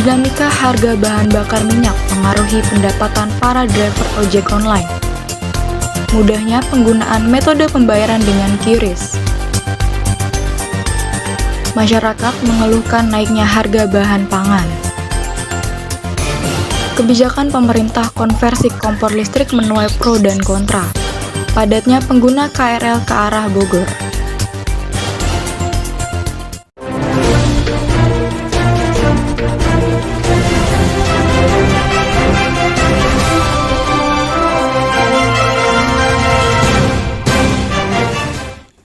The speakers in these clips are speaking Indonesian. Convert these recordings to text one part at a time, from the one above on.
Dinamika harga bahan bakar minyak mempengaruhi pendapatan para driver ojek online. Mudahnya penggunaan metode pembayaran dengan QRIS. Masyarakat mengeluhkan naiknya harga bahan pangan. Kebijakan pemerintah konversi kompor listrik menuai pro dan kontra. Padatnya pengguna KRL ke arah Bogor.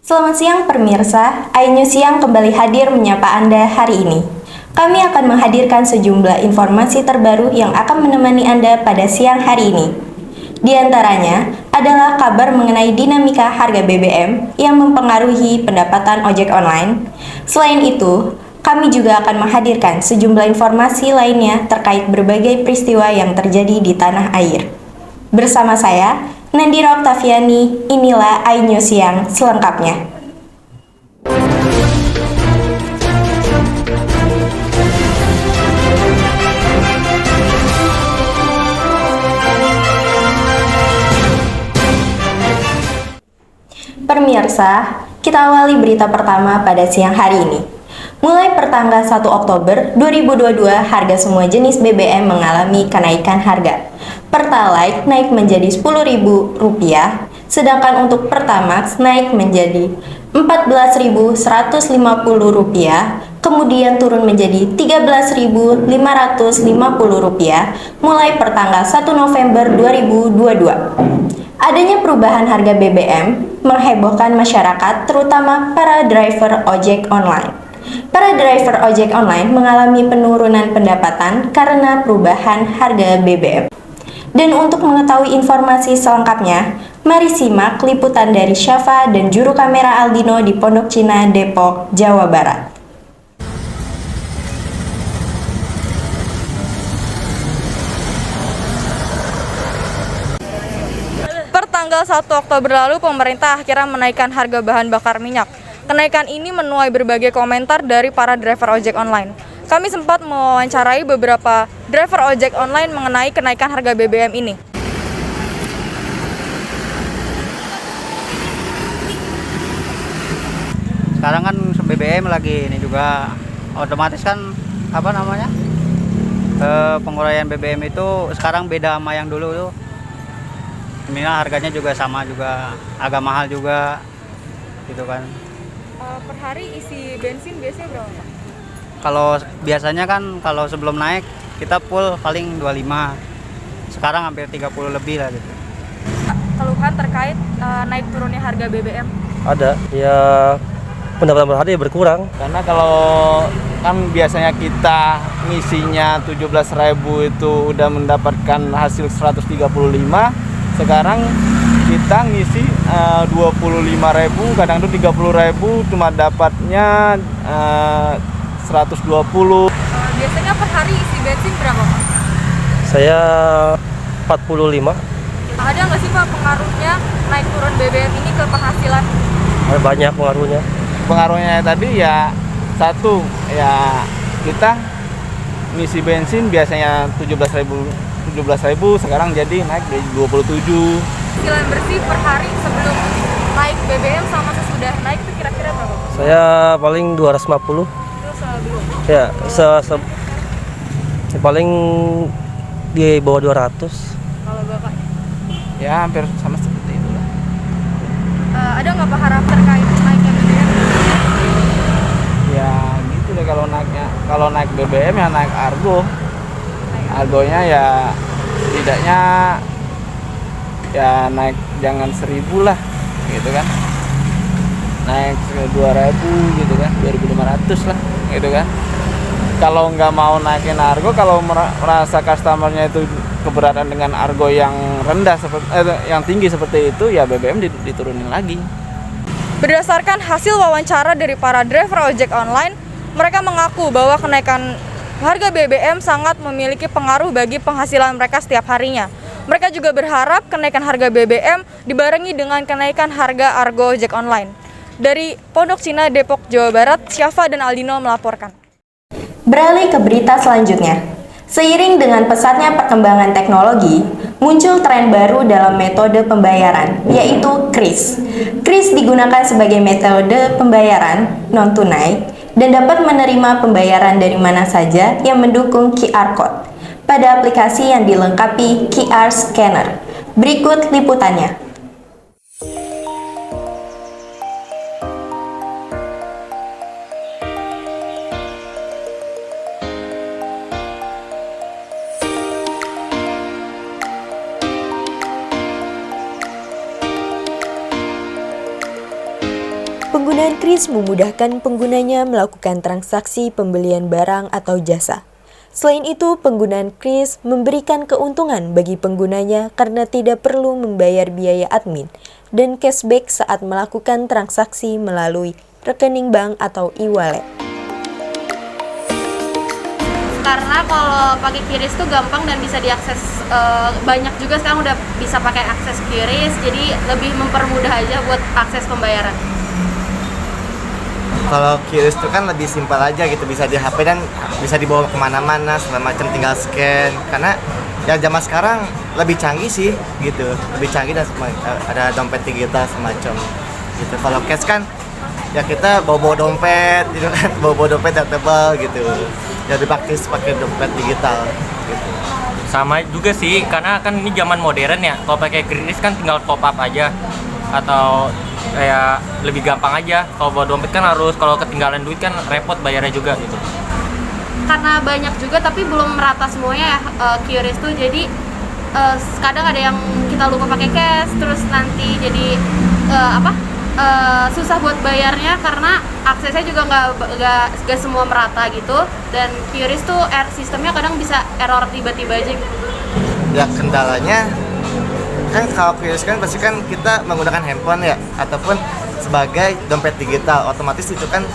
Selamat siang pemirsa, iNews Siang kembali hadir menyapa Anda hari ini. Kami akan menghadirkan sejumlah informasi terbaru yang akan menemani Anda pada siang hari ini. Di antaranya adalah kabar mengenai dinamika harga BBM yang mempengaruhi pendapatan ojek online. Selain itu, kami juga akan menghadirkan sejumlah informasi lainnya terkait berbagai peristiwa yang terjadi di tanah air. Bersama saya, Nandira Oktaviani, inilah iNews Siang selengkapnya. Pemirsa, kita awali berita pertama pada siang hari ini. Mulai pertanggal 1 Oktober 2022, harga semua jenis BBM mengalami kenaikan harga. Pertalite naik menjadi Rp10.000, sedangkan untuk Pertamax naik menjadi Rp14.150, kemudian turun menjadi Rp13.550 mulai pertanggal 1 November 2022. Adanya perubahan harga BBM menghebohkan masyarakat, terutama para driver ojek online. Para driver ojek online mengalami penurunan pendapatan karena perubahan harga BBM. Dan untuk mengetahui informasi selengkapnya, mari simak liputan dari Syafa dan juru kamera Aldino di Pondok Cina, Depok, Jawa Barat. Tanggal 1 Oktober lalu, pemerintah akhirnya menaikkan harga bahan bakar minyak. Kenaikan ini menuai berbagai komentar dari para driver ojek online. Kami sempat mewawancarai beberapa driver ojek online mengenai kenaikan harga BBM ini. Sekarang kan BBM lagi ini juga otomatis kan penguraian BBM itu sekarang beda sama yang dulu tuh. Minimal harganya juga sama, juga agak mahal juga gitu kan. Per hari isi bensin biasanya berapa, Pak? Kalau biasanya kan kalau sebelum naik kita full paling 25. Sekarang hampir 30 lebih lah gitu. Keluhan terkait naik turunnya harga BBM? Ada, ya pendapatan per hari berkurang. Karena kalau kan biasanya kita ngisinya 17.000 itu udah mendapatkan hasil 135. Sekarang kita ngisi 25.000, kadang itu 30.000, cuma dapatnya 120. Biasanya per hari isi bensin berapa, Pak? Saya 45. Ada nggak sih, Pak, pengaruhnya naik turun BBM ini ke penghasilan? Banyak pengaruhnya. Pengaruhnya tadi ya satu, ya kita ngisi bensin biasanya 17.000, sekarang jadi naik dari 27. Penghasilan bersih per hari sebelum naik BBM sama sesudah naik itu kira-kira berapa? Saya paling 250. Terus sebelum? Ya, paling di bawah 200. Kalau Bapak? Ya hampir sama seperti itu lah. Ada nggak Pak harap terkait naiknya BBM? Ya gitu deh, kalau naik BBM ya naik Argo. Argonya ya setidaknya ya naik jangan 1.000 lah gitu kan, naik 2.000 gitu kan, 2.500 lah gitu kan. Kalau nggak mau naikin Argo, kalau merasa customernya itu keberatan dengan Argo yang rendah yang tinggi seperti itu, ya BBM diturunin lagi. Berdasarkan hasil wawancara dari para driver ojek online, mereka mengaku bahwa kenaikan harga BBM sangat memiliki pengaruh bagi penghasilan mereka setiap harinya. Mereka juga berharap kenaikan harga BBM dibarengi dengan kenaikan harga Argo ojek online. Dari Pondok Cina, Depok, Jawa Barat, Syafa dan Aldino melaporkan. Beralih ke berita selanjutnya. Seiring dengan pesatnya perkembangan teknologi, muncul tren baru dalam metode pembayaran, yaitu KRIS. KRIS digunakan sebagai metode pembayaran non-tunai dan dapat menerima pembayaran dari mana saja yang mendukung QR Code pada aplikasi yang dilengkapi QR Scanner. Berikut liputannya. Penggunaan KRIS memudahkan penggunanya melakukan transaksi pembelian barang atau jasa. Selain itu, penggunaan KRIS memberikan keuntungan bagi penggunanya karena tidak perlu membayar biaya admin dan cashback saat melakukan transaksi melalui rekening bank atau e-wallet. Karena kalau pakai QRIS tuh gampang dan bisa diakses, banyak juga sekarang udah bisa pakai akses QRIS, jadi lebih mempermudah aja buat akses pembayaran. Kalau QRIS itu kan lebih simpel aja gitu, bisa di HP dan bisa dibawa kemana-mana segala macam, tinggal scan. Karena ya zaman sekarang lebih canggih sih gitu, lebih canggih dan ada dompet digital semacam gitu. Kalau cash kan ya kita bawa dompet gitu kan, bawa dompet yang tebal gitu. Ya lebih praktis pakai dompet digital gitu. Sama juga sih, karena kan ini zaman modern ya. Kalau pakai QRIS kan tinggal top up aja atau kayak lebih gampang aja. Kalau bawa dompet kan harus, kalau ketinggalan duit kan repot bayarnya juga gitu. Karena banyak juga tapi belum merata semuanya ya QRIS tuh, jadi kadang ada yang kita lupa pakai cash, terus nanti jadi susah buat bayarnya karena aksesnya juga nggak semua merata gitu, dan QRIS tuh sistemnya kadang bisa error tiba-tiba aja gitu. Ya kendalanya kan kalau QRIS kan pasti kan kita menggunakan handphone ya, ataupun sebagai dompet digital, otomatis itu kan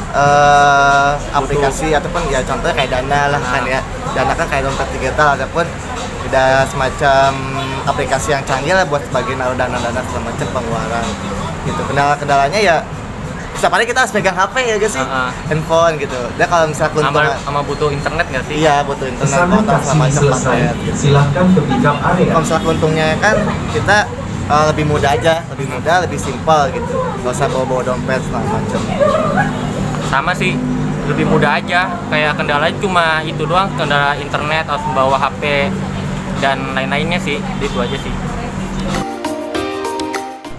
aplikasi ataupun ya contohnya kayak Dana lah kan ya. Dana kan kayak dompet digital ataupun tidak semacam aplikasi yang canggih lah buat sebagai naruh dana-dana segala macam pengeluaran gitu. Kendalanya ya setiap hari kita harus pegang HP ya guys sih, handphone gitu. Dan kalau misalnya keuntungan sama butuh internet nggak sih? Iya butuh internet atau segala macam paket gitu. Silahkan ke pickup area. Kalau misalnya keuntungnya kan kita lebih mudah aja, lebih simpel gitu. Gak usah bawa dompet segala macam. Sama sih, lebih mudah aja. Kayak kendalanya cuma itu doang, kendala internet, harus bawa HP dan lain-lainnya sih. Itu aja sih.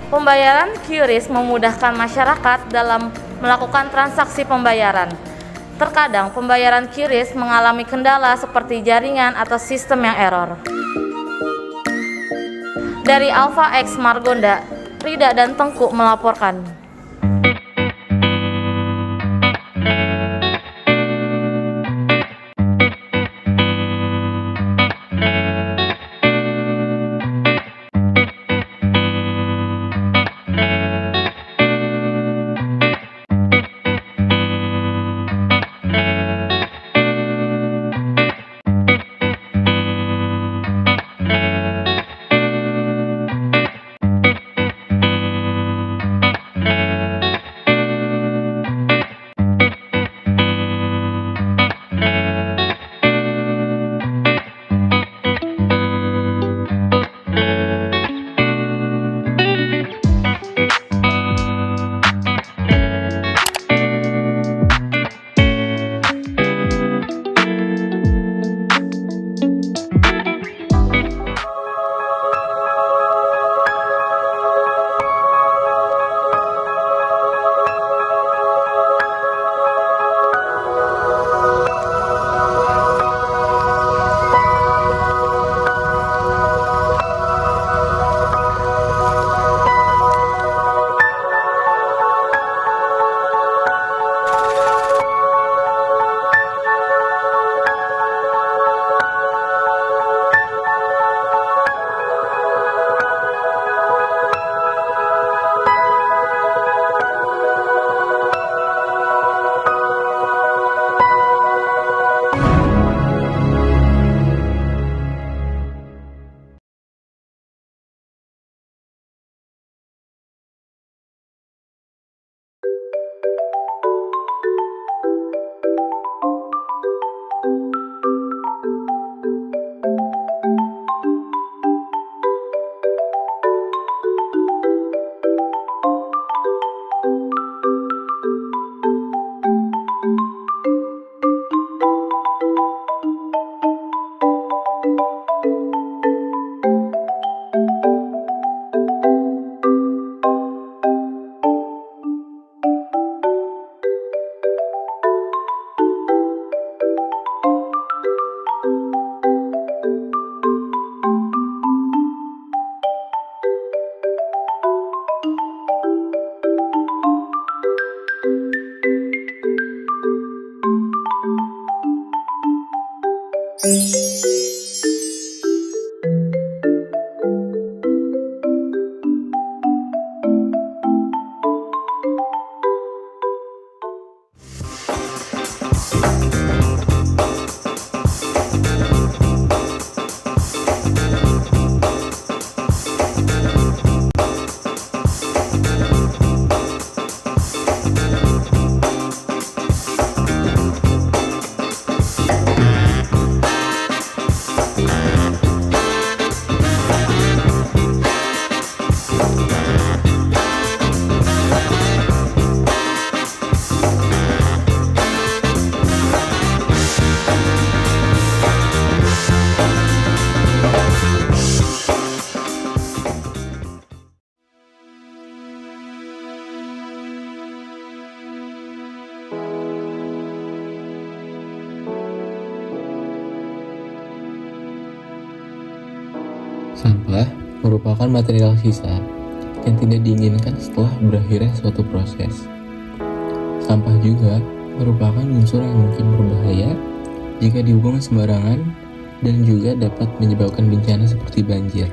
Pembayaran QRIS memudahkan masyarakat dalam melakukan transaksi pembayaran. Terkadang pembayaran QRIS mengalami kendala seperti jaringan atau sistem yang error. Dari Alpha X Margonda, Rida dan Tengku melaporkan. Sampah merupakan material sisa yang tidak diinginkan setelah berakhirnya suatu proses. Sampah juga merupakan unsur yang mungkin berbahaya jika dibuang sembarangan dan juga dapat menyebabkan bencana seperti banjir,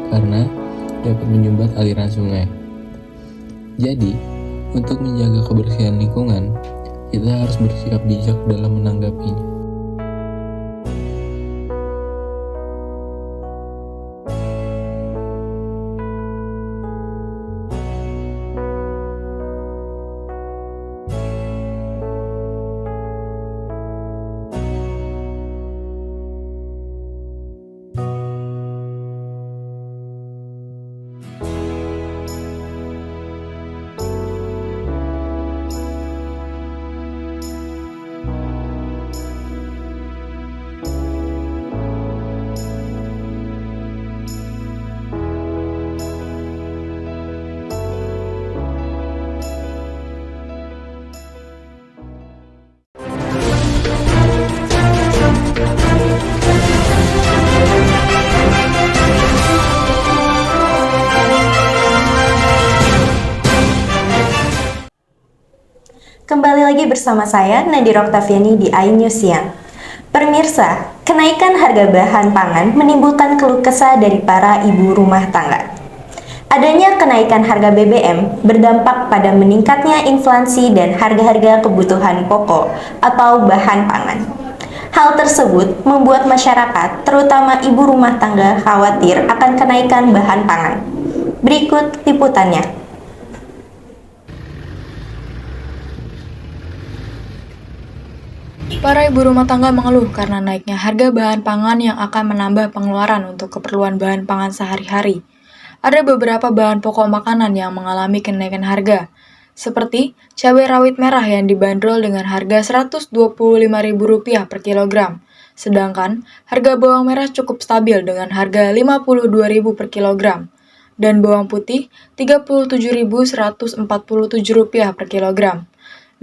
karena dapat menyumbat aliran sungai. Jadi, untuk menjaga kebersihan lingkungan, kita harus bersikap bijak dalam menanggapinya. Kembali lagi bersama saya, Nadira Oktaviani di iNews Siang. Pemirsa, kenaikan harga bahan pangan menimbulkan keluh kesah dari para ibu rumah tangga. Adanya kenaikan harga BBM berdampak pada meningkatnya inflasi dan harga-harga kebutuhan pokok atau bahan pangan. Hal tersebut membuat masyarakat, terutama ibu rumah tangga, khawatir akan kenaikan bahan pangan. Berikut liputannya. Para ibu rumah tangga mengeluh karena naiknya harga bahan pangan yang akan menambah pengeluaran untuk keperluan bahan pangan sehari-hari. Ada beberapa bahan pokok makanan yang mengalami kenaikan harga, seperti cabai rawit merah yang dibanderol dengan harga Rp125.000 per kilogram, sedangkan harga bawang merah cukup stabil dengan harga Rp52.000 per kilogram, dan bawang putih Rp37.147 per kilogram.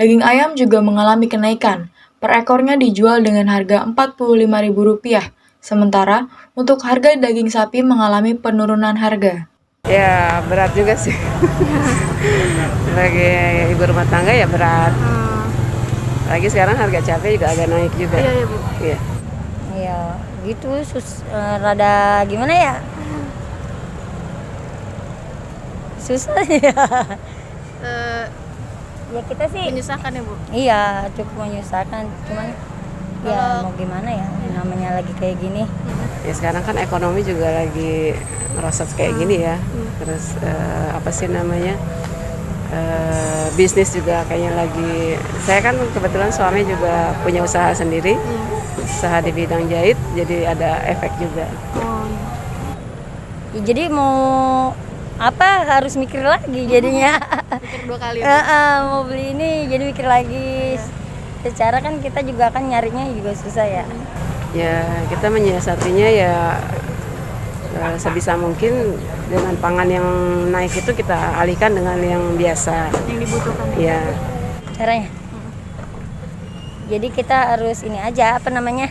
Daging ayam juga mengalami kenaikan. Per ekornya dijual dengan harga Rp45.000, sementara untuk harga daging sapi mengalami penurunan harga. Ya, berat juga sih. Sebagai ibu rumah tangga ya berat. Lagi sekarang harga cabai juga agak naik juga. Iya, Bu. Iya. Iya, gitu rada gimana ya? Susah ya. Ya kita sih Menyusahkan ya, Bu? iya cukup menyusahkan, cuman ya mau gimana ya, namanya lagi kayak gini. Ya sekarang kan ekonomi juga lagi merosot kayak gini ya. Terus apa sih namanya? Bisnis juga kayaknya lagi. Saya kan kebetulan suami juga punya usaha sendiri. Usaha di bidang jahit, jadi ada efek juga. Ya, jadi mau apa harus mikir lagi jadinya. Mikir 2 kali. Mau beli ini jadi mikir lagi. Secara kan kita juga kan nyarinya juga susah ya. Ya kita menyiasatinya ya sebisa mungkin dengan pangan yang naik itu kita alihkan dengan yang biasa. Yang dibutuhkan. Ya. Caranya. Jadi kita harus ini aja apa namanya?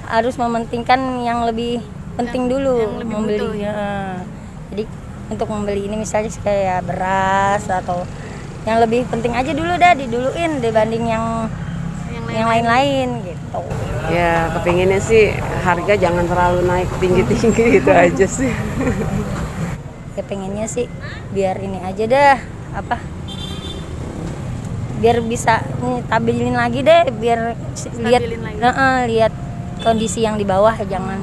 Harus mementingkan yang lebih penting dulu yang lebih membeli. butuh, ya. Jadi untuk membeli ini misalnya kayak beras atau yang lebih penting aja dulu dah diduluin dibanding yang lain-lain gitu. Ya kepinginnya sih harga jangan terlalu naik tinggi-tinggi gitu aja sih. Ya pengennya sih biar ini aja dah apa? Biar bisa stabilin lagi deh, biar lihat kondisi yang di bawah, jangan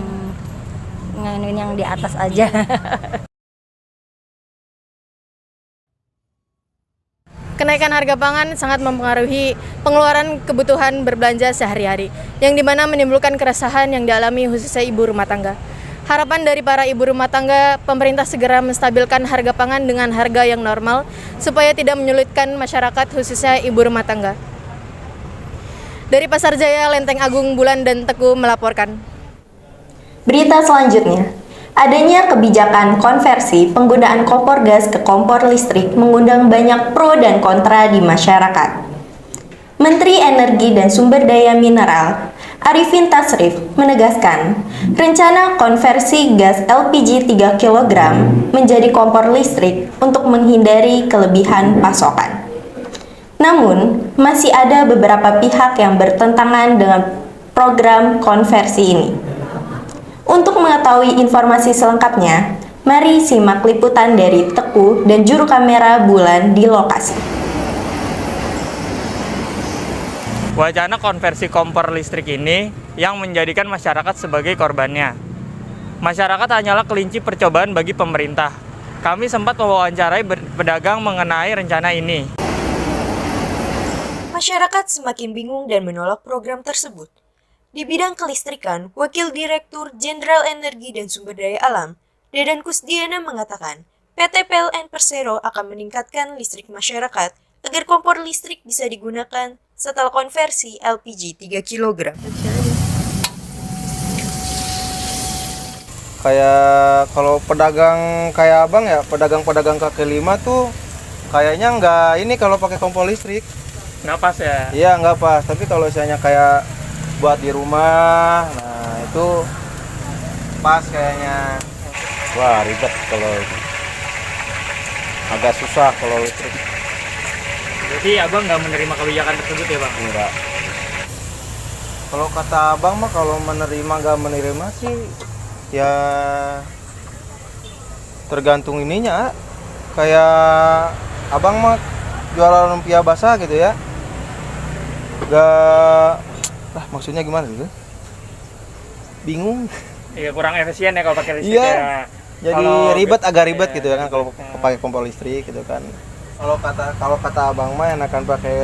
nganuin yang di atas aja. Kenaikan harga pangan sangat mempengaruhi pengeluaran kebutuhan berbelanja sehari-hari, yang dimana menimbulkan keresahan yang dialami khususnya ibu rumah tangga. Harapan dari para ibu rumah tangga, pemerintah segera menstabilkan harga pangan dengan harga yang normal, supaya tidak menyulitkan masyarakat khususnya ibu rumah tangga. Dari Pasar Jaya, Lenteng Agung, Bulan dan Teguh melaporkan. Berita selanjutnya. Adanya kebijakan konversi penggunaan kompor gas ke kompor listrik mengundang banyak pro dan kontra di masyarakat. Menteri Energi dan Sumber Daya Mineral Arifin Tasrif, menegaskan, rencana konversi gas LPG 3 kg menjadi kompor listrik untuk menghindari kelebihan pasokan. Namun, masih ada beberapa pihak yang bertentangan dengan program konversi ini. Untuk mengetahui informasi selengkapnya, mari simak liputan dari Teguh dan juru kamera Bulan di lokasi. Wacana konversi kompor listrik ini yang menjadikan masyarakat sebagai korbannya. Masyarakat hanyalah kelinci percobaan bagi pemerintah. Kami sempat mewawancarai pedagang mengenai rencana ini. Masyarakat semakin bingung dan menolak program tersebut. Di bidang kelistrikan, Wakil Direktur Jenderal Energi dan Sumber Daya Alam, Dedan Kusdiana mengatakan, PT PLN Persero akan meningkatkan listrik masyarakat agar kompor listrik bisa digunakan setelah konversi LPG 3 kg. Kayak kalau pedagang kayak abang ya, pedagang-pedagang kaki lima tuh kayaknya nggak ini kalau pakai kompor listrik. Nggak pas ya? Iya nggak pas, tapi kalau misalnya kayak buat di rumah, nah itu pas kayaknya. Wah, ribet kalau itu. Agak susah kalau listrik. Jadi abang nggak menerima kebijakan tersebut ya bang? Enggak. Kalau kata abang mah kalau menerima nggak menerima sih ya tergantung ininya. Kayak abang mah jualan lumpia basah gitu ya. Maksudnya gimana gitu? Bingung. Iya, kurang efisien ya kalau pakai listrik iya. ya. Jadi agak ribet gitu ya kan kalau pakai kompor listrik gitu kan. Kalau kata abang mah enakan pakai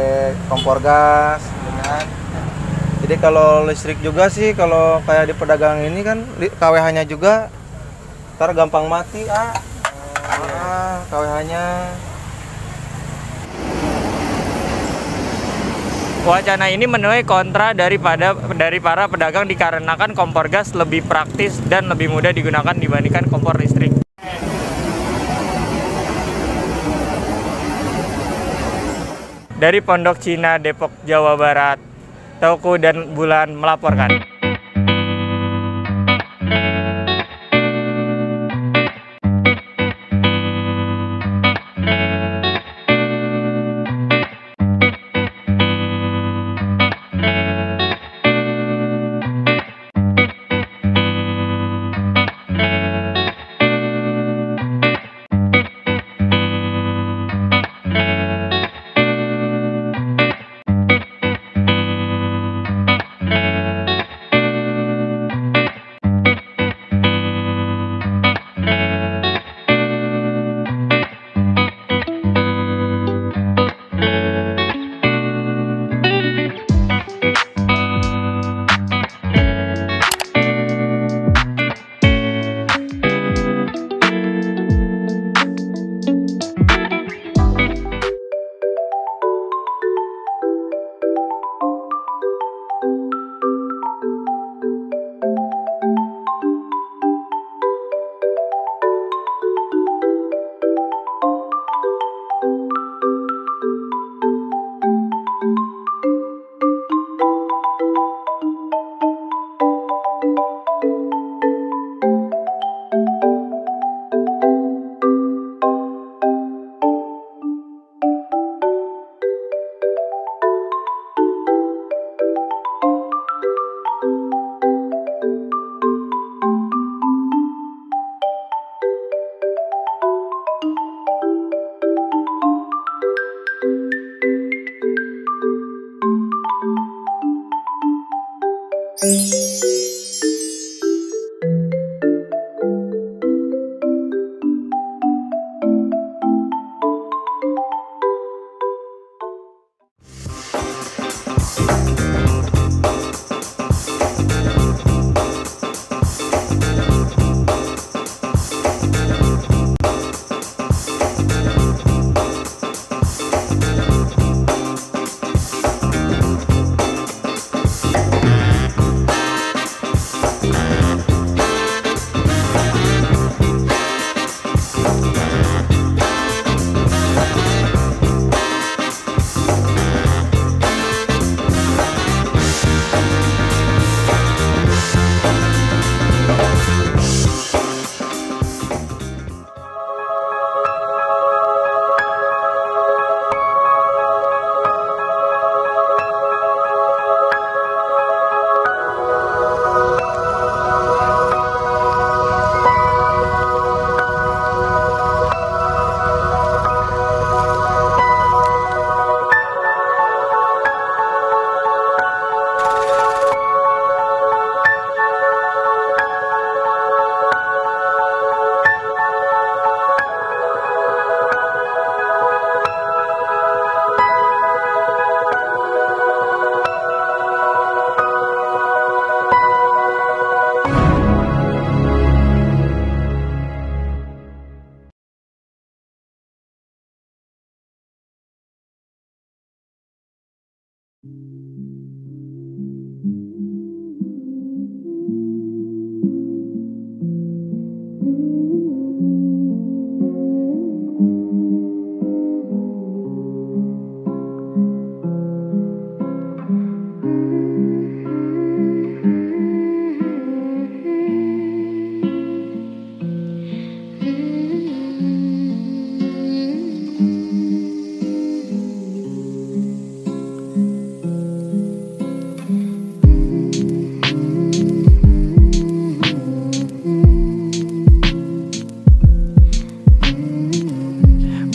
kompor gas gitu kan. Jadi kalau listrik juga sih kalau kayak di pedagang ini kan KWH-nya juga ntar gampang mati KWH-nya. Wacana ini menuai kontra dari para pedagang dikarenakan kompor gas lebih praktis dan lebih mudah digunakan dibandingkan kompor listrik. Dari Pondok Cina, Depok, Jawa Barat, Teguh dan Bulan melaporkan.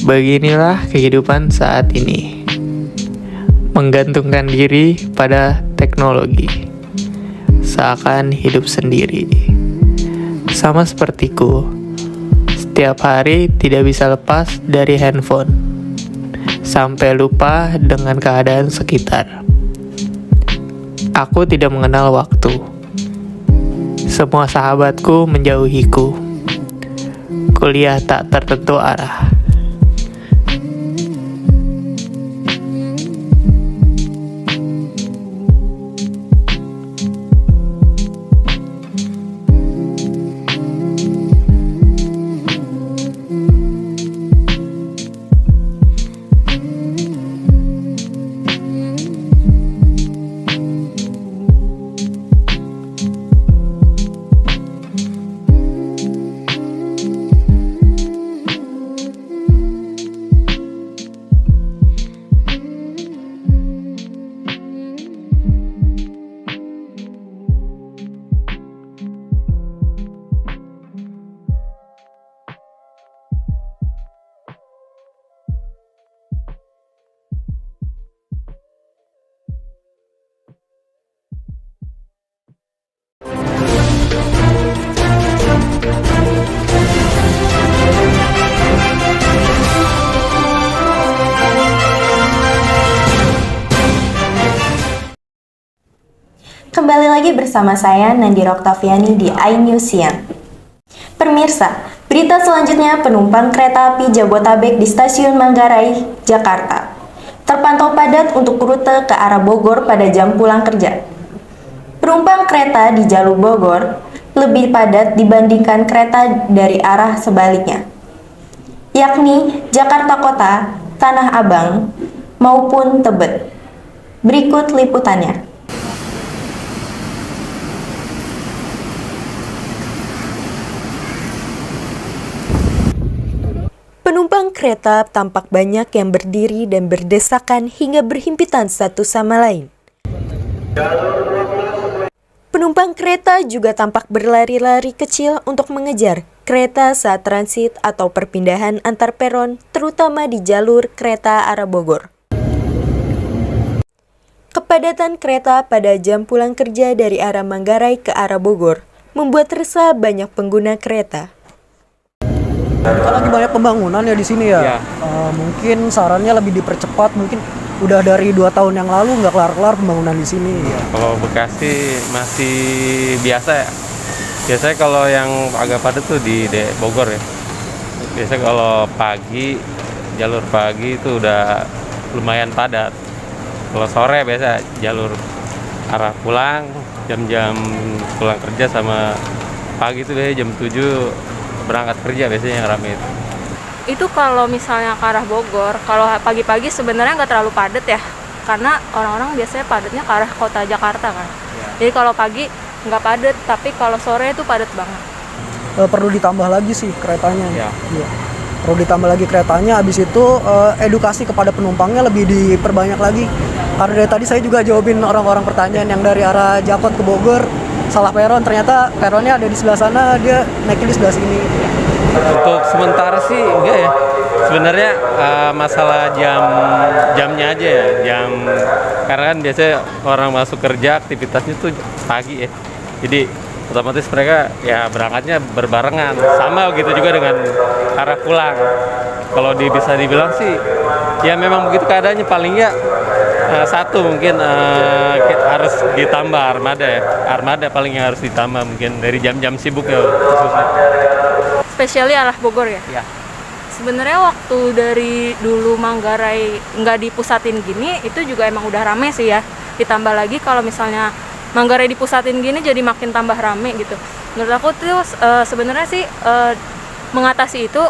Beginilah kehidupan saat ini, menggantungkan diri pada teknologi, seakan hidup sendiri. Sama sepertiku, setiap hari tidak bisa lepas dari handphone, sampai lupa dengan keadaan sekitar. Aku tidak mengenal waktu. Semua sahabatku menjauhiku. Kuliah tak tertentu arah. Kembali lagi bersama saya Nandira Oktaviani di iNews Siang. Pemirsa, berita selanjutnya penumpang kereta api Jabotabek di stasiun Manggarai, Jakarta terpantau padat untuk rute ke arah Bogor pada jam pulang kerja. Penumpang kereta di jalur Bogor lebih padat dibandingkan kereta dari arah sebaliknya, yakni Jakarta Kota, Tanah Abang, maupun Tebet. Berikut liputannya. Penumpang kereta tampak banyak yang berdiri dan berdesakan hingga berhimpitan satu sama lain. Penumpang kereta juga tampak berlari-lari kecil untuk mengejar kereta saat transit atau perpindahan antar peron, terutama di jalur kereta arah Bogor. Kepadatan kereta pada jam pulang kerja dari arah Manggarai ke arah Bogor membuat resah banyak pengguna kereta. Lagi banyak pembangunan ya di sini ya. Mungkin sarannya lebih dipercepat. Mungkin udah dari 2 tahun yang lalu nggak kelar-kelar pembangunan di sini. Kalau Bekasi masih biasa ya. Biasanya kalau yang agak padat tuh di Bogor ya. Biasanya kalau pagi, jalur pagi itu udah lumayan padat. Kalau sore biasa jalur arah pulang, jam-jam pulang kerja sama pagi itu biasanya jam 7 berangkat kerja biasanya yang ramai itu. Itu kalau misalnya ke arah Bogor, kalau pagi-pagi sebenarnya nggak terlalu padat ya, karena orang-orang biasanya padatnya ke arah kota Jakarta kan. Jadi kalau pagi nggak padat, tapi kalau sore itu padat banget. Perlu ditambah lagi sih keretanya. Iya. Perlu ditambah lagi keretanya. Habis itu edukasi kepada penumpangnya lebih diperbanyak lagi. Karena dari tadi saya juga jawabin orang-orang pertanyaan yang dari arah Jakot ke Bogor. Salah peron, ternyata peronnya ada di sebelah sana, dia naikin di sebelah sini. Untuk sementara sih enggak ya. Sebenarnya masalah jamnya aja ya. Karena kan biasanya orang masuk kerja aktivitasnya tuh pagi ya. Jadi otomatis mereka ya berangkatnya berbarengan. Sama gitu juga dengan arah pulang. Kalau bisa dibilang sih ya memang begitu keadaannya, paling ya satu mungkin harus ditambah armada ya. Armada paling yang harus ditambah mungkin dari jam-jam sibuk ya khususnya. Spesialnya arah Bogor ya? Iya. Sebenarnya waktu dari dulu Manggarai nggak dipusatin gini, itu juga emang udah rame sih ya. Ditambah lagi kalau misalnya Manggarai dipusatin gini jadi makin tambah rame gitu. Menurut aku tuh sebenarnya sih mengatasi itu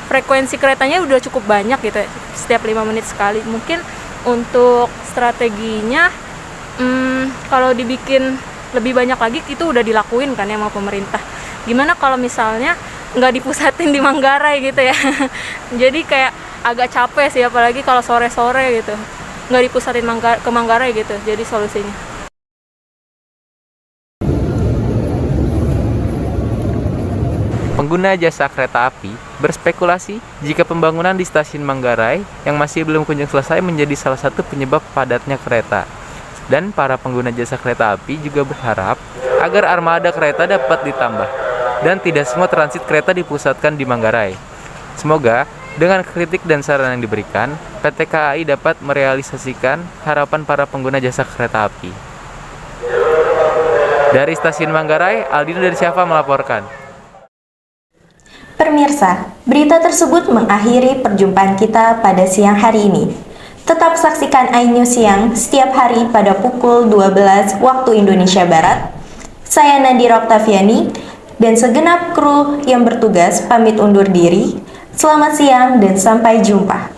frekuensi keretanya udah cukup banyak gitu ya, setiap 5 menit sekali. Mungkin untuk strateginya kalau dibikin lebih banyak lagi itu udah dilakuin kan ya sama pemerintah. Gimana kalau misalnya nggak dipusatin di Manggarai gitu ya. Jadi kayak agak capek sih, apalagi kalau sore-sore gitu nggak dipusatin ke Manggarai gitu. Jadi solusinya pengguna jasa kereta api berspekulasi jika pembangunan di stasiun Manggarai yang masih belum kunjung selesai menjadi salah satu penyebab padatnya kereta. Dan para pengguna jasa kereta api juga berharap agar armada kereta dapat ditambah dan tidak semua transit kereta dipusatkan di Manggarai. Semoga dengan kritik dan saran yang diberikan, PT KAI dapat merealisasikan harapan para pengguna jasa kereta api. Dari Stasiun Manggarai, Aldino dari Syafa melaporkan. Pemirsa, berita tersebut mengakhiri perjumpaan kita pada siang hari ini. Tetap saksikan iNews Siang setiap hari pada pukul 12 waktu Indonesia Barat. Saya Nadira Oktaviani dan segenap kru yang bertugas pamit undur diri. Selamat siang dan sampai jumpa.